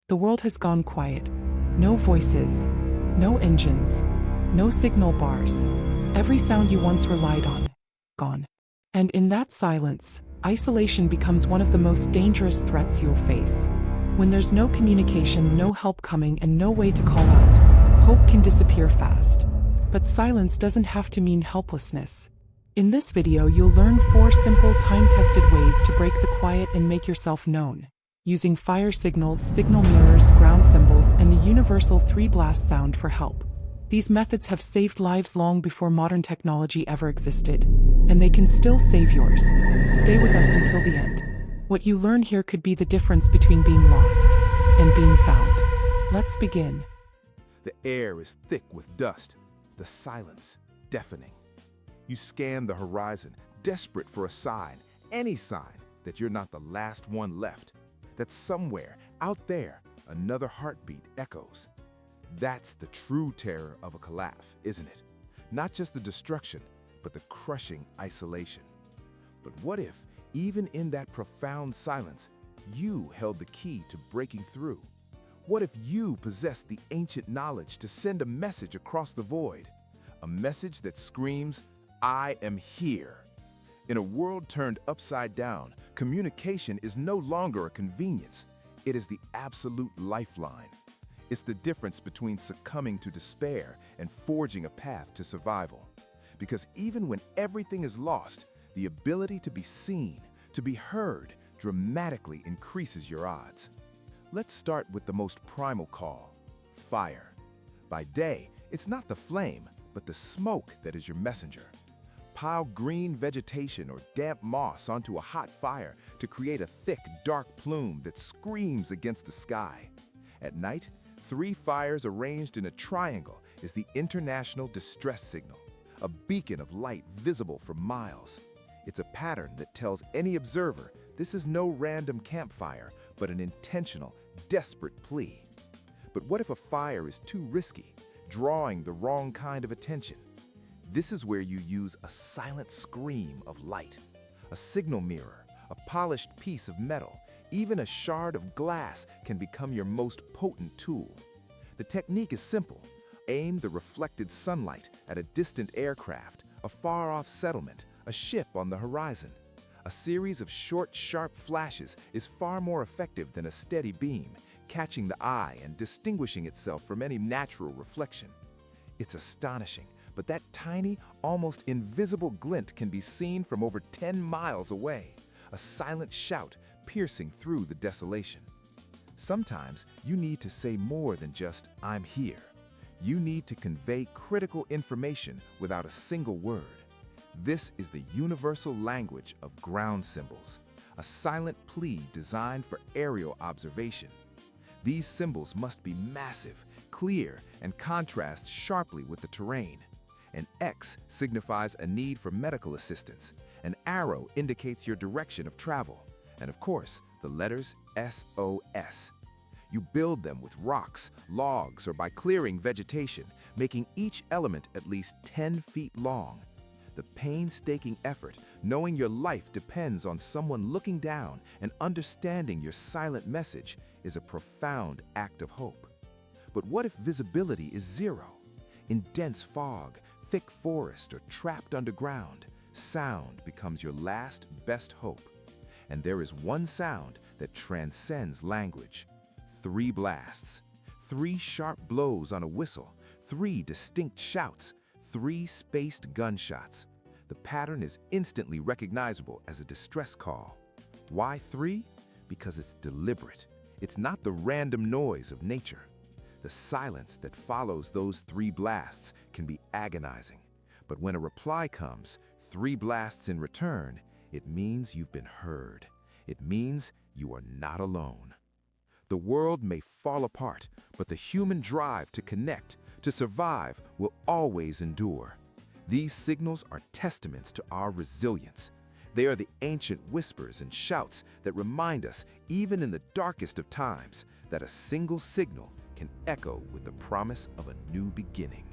The world has gone quiet. No voices, no engines, no signal bars. Every sound you once relied on, gone. And in that silence, isolation becomes one of the most dangerous threats you'll face. When there's no communication, no help coming, and no way to call out, hope can disappear fast. But silence doesn't have to mean helplessness. In this video, you'll learn 4 simple, time-tested ways to break the quiet and make yourself known, using fire signals, signal mirrors, ground symbols, and the universal 3-blast sound for help. These methods have saved lives long before modern technology ever existed, and they can still save yours. Stay with us until the end. What you learn here could be the difference between being lost and being found. Let's begin. The air is thick with dust, the silence deafening. You scan the horizon, desperate for a sign, any sign that you're not the last one left, that somewhere out there another heartbeat echoes. That's the true terror of a collapse, isn't it? Not just the destruction, but the crushing isolation. But what if, even in that profound silence, you held the key to breaking through? What if you possessed the ancient knowledge to send a message across the void? A message that screams, "I am here." In a world turned upside down, communication is no longer a convenience. It is the absolute lifeline. It's the difference between succumbing to despair and forging a path to survival. Because even when everything is lost, the ability to be seen, to be heard, dramatically increases your odds. Let's start with the most primal call, fire. By day, it's not the flame, but the smoke that is your messenger. Pile green vegetation or damp moss onto a hot fire to create a thick, dark plume that screams against the sky. At night, 3 fires arranged in a triangle is the international distress signal, a beacon of light visible for miles. It's a pattern that tells any observer this is no random campfire, but an intentional, desperate plea. But what if a fire is too risky, drawing the wrong kind of attention? This is where you use a silent scream of light. A signal mirror, a polished piece of metal, even a shard of glass can become your most potent tool. The technique is simple. Aim the reflected sunlight at a distant aircraft, a far-off settlement, a ship on the horizon. A series of short, sharp flashes is far more effective than a steady beam, catching the eye and distinguishing itself from any natural reflection. It's astonishing, but that tiny, almost invisible glint can be seen from over 10 miles away, a silent shout piercing through the desolation. Sometimes you need to say more than just, "I'm here." You need to convey critical information without a single word. This is the universal language of ground symbols, a silent plea designed for aerial observation. These symbols must be massive, clear, and contrast sharply with the terrain. An X signifies a need for medical assistance. An arrow indicates your direction of travel. And of course, the letters SOS. You build them with rocks, logs, or by clearing vegetation, making each element at least 10 feet long. The painstaking effort, knowing your life depends on someone looking down and understanding your silent message, is a profound act of hope. But what if visibility is zero? In dense fog, thick forest, or trapped underground, sound becomes your last best hope. And there is one sound that transcends language. 3 blasts. 3 sharp blows on a whistle. 3 distinct shouts. 3 spaced gunshots. The pattern is instantly recognizable as a distress call. Why 3? Because it's deliberate. It's not the random noise of nature. The silence that follows those 3 blasts can be agonizing. But when a reply comes, 3 blasts in return, it means you've been heard. It means you are not alone. The world may fall apart, but the human drive to connect, to survive, will always endure. These signals are testaments to our resilience. They are the ancient whispers and shouts that remind us, even in the darkest of times, that a single signal can echo with the promise of a new beginning.